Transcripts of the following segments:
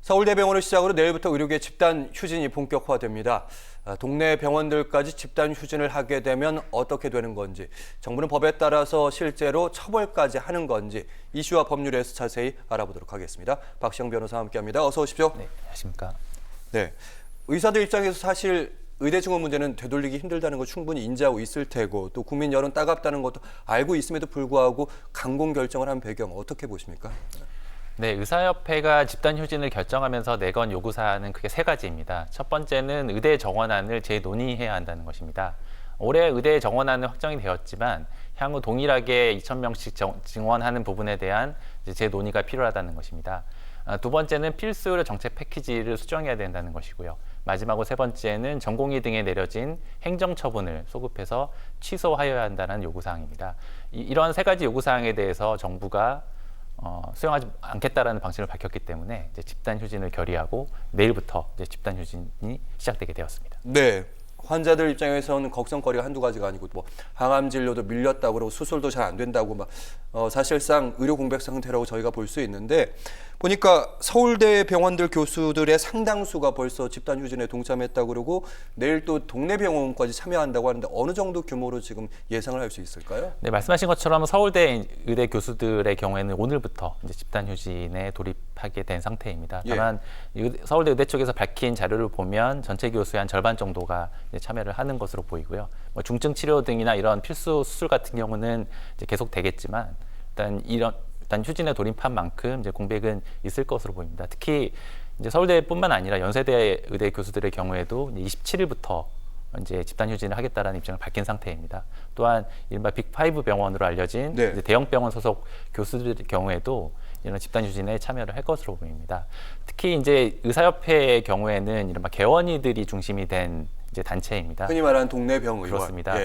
서울대병원을 시작으로 내일부터 의료계 집단 휴진이 본격화됩니다. 동네 병원들까지 집단 휴진을 하게 되면 어떻게 되는 건지, 정부는 법에 따라서 실제로 처벌까지 하는 건지 이슈와 법률에서 자세히 알아보도록 하겠습니다. 박시영 변호사와 함께합니다. 어서 오십시오. 네, 안녕하십니까. 네, 의사들 입장에서 사실 의대 증원 문제는 되돌리기 힘들다는 거 충분히 인지하고 있을 테고, 또 국민 여론 따갑다는 것도 알고 있음에도 불구하고 강공 결정을 한 배경 어떻게 보십니까? 네, 의사협회가 집단 휴진을 결정하면서 내건 요구사항은 크게 세 가지입니다. 첫 번째는 의대 정원안을 재논의해야 한다는 것입니다. 올해 의대 정원안은 확정이 되었지만 향후 동일하게 2,000명씩 증원하는 부분에 대한 재논의가 필요하다는 것입니다. 두 번째는 필수 의료 정책 패키지를 수정해야 된다는 것이고요. 마지막으로 세 번째는 전공의 등에 내려진 행정처분을 소급해서 취소하여야 한다는 요구사항입니다. 이러한 세 가지 요구사항에 대해서 정부가 수용하지 않겠다라는 방침을 밝혔기 때문에 이제 집단 휴진을 결의하고 내일부터 이제 집단 휴진이 시작되게 되었습니다. 네. 환자들 입장에서는 걱정거리가 한두 가지가 아니고, 뭐 항암 진료도 밀렸다고 그러고 수술도 잘 안 된다고 사실상 의료 공백 상태라고 저희가 볼 수 있는데, 보니까 서울대 병원들 교수들의 상당수가 벌써 집단 휴진에 동참했다고 그러고 내일 또 동네 병원까지 참여한다고 하는데 어느 정도 규모로 지금 예상을 할 수 있을까요? 네, 말씀하신 것처럼 서울대 의대 교수들의 경우에는 오늘부터 이제 집단 휴진에 돌입하게 된 상태입니다. 다만 서울대 의대 쪽에서 밝힌 자료를 보면 전체 교수의 한 절반 정도가 이제 참여를 하는 것으로 보이고요. 뭐 중증 치료 등이나 이런 필수 수술 같은 경우는 이제 계속 되겠지만 일단 휴진에 돌입한 만큼 이제 공백은 있을 것으로 보입니다. 특히 이제 서울대뿐만 아니라 연세대 의대 교수들의 경우에도 27일부터 이제 집단 휴진을 하겠다라는 입장을 밝힌 상태입니다. 또한 이른바 빅5 병원으로 알려진 이제 대형 병원 소속 교수들의 경우에도 이런 집단 휴진에 참여를 할 것으로 보입니다. 특히 이제 의사협회의 경우에는 이른바 개원이들이 중심이 된 이제 단체입니다. 흔히 말하는 동네 병의원. 그렇습니다.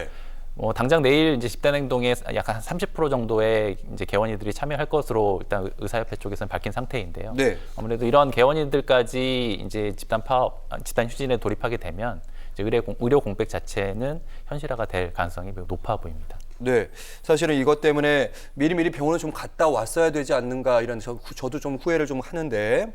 당장 내일 이제 집단 행동에 약 한 30% 정도의 이제 개원이들이 참여할 것으로 일단 의사협회 쪽에서는 밝힌 상태인데요. 네. 아무래도 이런 개원이들까지 이제 집단 휴진에 돌입하게 되면 이제 의료 공백 자체는 현실화가 될 가능성이 매우 높아 보입니다. 네, 사실은 이것 때문에 미리미리 병원을 좀 갔다 왔어야 되지 않는가 이런 저도 좀 후회를 좀 하는데,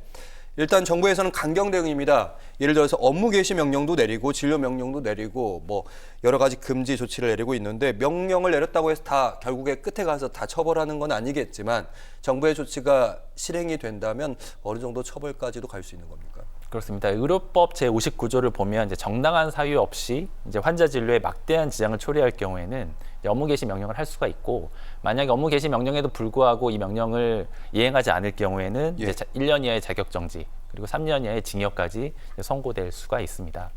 일단 정부에서는 강경 대응입니다. 예를 들어서 업무 개시 명령도 내리고 진료 명령도 내리고 뭐 여러 가지 금지 조치를 내리고 있는데, 명령을 내렸다고 해서 다 결국에 끝에 가서 다 처벌하는 건 아니겠지만 정부의 조치가 실행이 된다면 어느 정도 처벌까지도 갈 수 있는 겁니까? 그렇습니다. 의료법 제59조를 보면 이제 정당한 사유 없이 이제 환자 진료에 막대한 지장을 초래할 경우에는 업무 개시 명령을 할 수가 있고, 만약에 업무 개시 명령에도 불구하고 이 명령을 이행하지 않을 경우에는 이제 1년 이하의 자격 정지 그리고 3년 이하의 징역까지 선고될 수가 있습니다.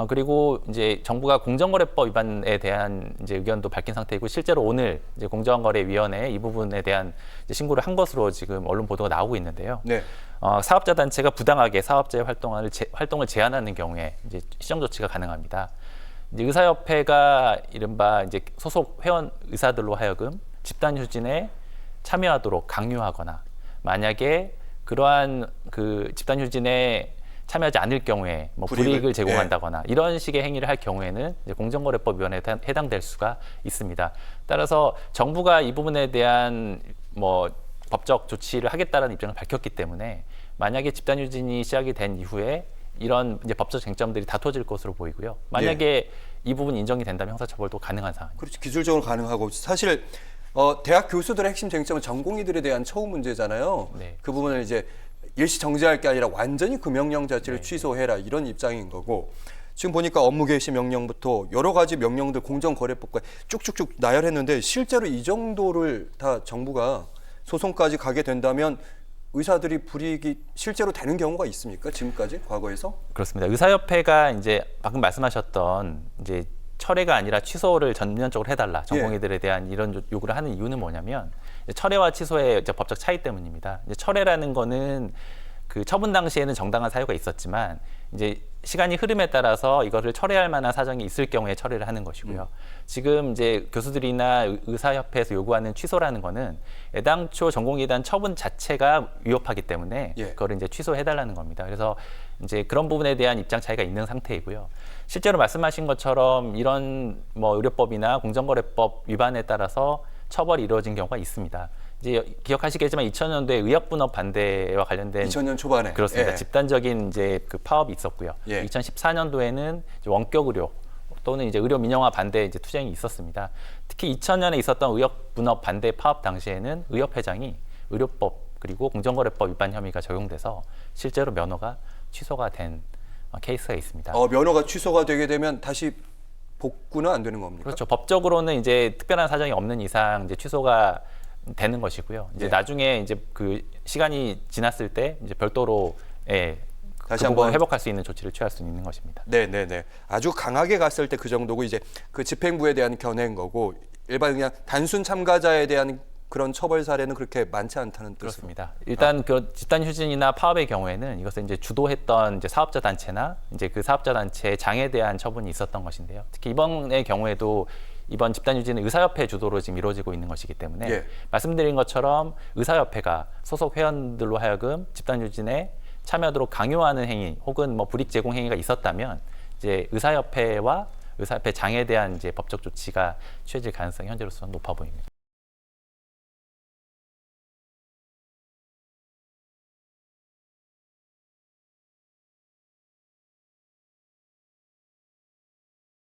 그리고 이제 정부가 공정거래법 위반에 대한 이제 의견도 밝힌 상태이고, 실제로 오늘 이제 공정거래위원회에 이 부분에 대한 이제 신고를 한 것으로 지금 언론 보도가 나오고 있는데요. 네. 사업자 단체가 부당하게 사업자의 활동을 제한하는 경우에 이제 시정 조치가 가능합니다. 이제 의사협회가 이른바 이제 소속 회원 의사들로 하여금 집단 휴진에 참여하도록 강요하거나, 만약에 그러한 그 집단 휴진에 참여하지 않을 경우에 뭐 불이익을 제공한다거나 이런 식의 행위를 할 경우에는 이제 공정거래법 위반에 해당될 수가 있습니다. 따라서 정부가 이 부분에 대한 뭐 법적 조치를 하겠다는 입장을 밝혔기 때문에 만약에 집단 휴진이 시작이 된 이후에 이런 이제 법적 쟁점들이 다퉈질 것으로 보이고요. 만약에 이 부분이 인정이 된다면 형사처벌도 가능한 상황입니다. 그렇죠. 기술적으로 가능하고, 사실 대학 교수들의 핵심 쟁점은 전공의들에 대한 처우 문제잖아요. 네. 그 부분을 이제 일시 정지할 게 아니라 완전히 그 명령 자체를 취소해라 이런 입장인 거고, 지금 보니까 업무 개시 명령부터 여러 가지 명령들 공정거래법과 쭉쭉쭉 나열했는데, 실제로 이 정도를 다 정부가 소송까지 가게 된다면 의사들이 불이익이 실제로 되는 경우가 있습니까? 지금까지 과거에서? 그렇습니다. 의사협회가 이제 방금 말씀하셨던 이제 철회가 아니라 취소를 전면적으로 해달라, 전공의들에 대한 이런 요구를 하는 이유는 뭐냐면 철회와 취소의 이제 법적 차이 때문입니다. 이제 철회라는 거는 그 처분 당시에는 정당한 사유가 있었지만 이제 시간이 흐름에 따라서 이거를 철회할 만한 사정이 있을 경우에 철회를 하는 것이고요. 지금 이제 교수들이나 의사협회에서 요구하는 취소라는 거는 애당초 전공의에 대한 처분 자체가 위협하기 때문에 그거를 이제 취소해달라는 겁니다. 그래서 이제 그런 부분에 대한 입장 차이가 있는 상태이고요. 실제로 말씀하신 것처럼 이런 뭐 의료법이나 공정거래법 위반에 따라서 처벌이 이루어진 경우가 있습니다. 이제 기억하시겠지만 2000년도에 의약분업 반대와 관련된 2000년 초반에 그렇습니다. 예. 집단적인 이제 그 파업이 있었고요. 예. 2014년도에는 원격 의료 또는 이제 의료 민영화 반대 이제 투쟁이 있었습니다. 특히 2000년에 있었던 의약분업 반대 파업 당시에는 의협회장이 의료법 그리고 공정거래법 위반 혐의가 적용돼서 실제로 면허가 취소가 된 케이스가 있습니다. 면허가 취소가 되게 되면 다시 복구는 안 되는 겁니까? 그렇죠. 법적으로는 이제 특별한 사정이 없는 이상 이제 취소가 되는 것이고요. 이제 예. 나중에 이제 그 시간이 지났을 때 이제 별도로 다시 그 부분을 한번 회복할 수 있는 조치를 취할 수 있는 것입니다. 네네네. 아주 강하게 갔을 때 그 정도고 이제 그 집행부에 대한 견해인 거고 일반 그냥 단순 참가자에 대한 그런 처벌 사례는 그렇게 많지 않다는 뜻으로. 그렇습니다. 일단 그 집단 휴진이나 파업의 경우에는 이것을 이제 주도했던 이제 사업자 단체나 이제 그 사업자 단체의 장에 대한 처분이 있었던 것인데요. 특히 이번의 경우에도 이번 집단 휴진은 의사협회 주도로 지금 이루어지고 있는 것이기 때문에 예. 말씀드린 것처럼 의사협회가 소속 회원들로 하여금 집단 휴진에 참여하도록 강요하는 행위 혹은 뭐 불이익 제공 행위가 있었다면 이제 의사협회 장에 대한 이제 법적 조치가 취해질 가능성이 현재로서는 높아 보입니다.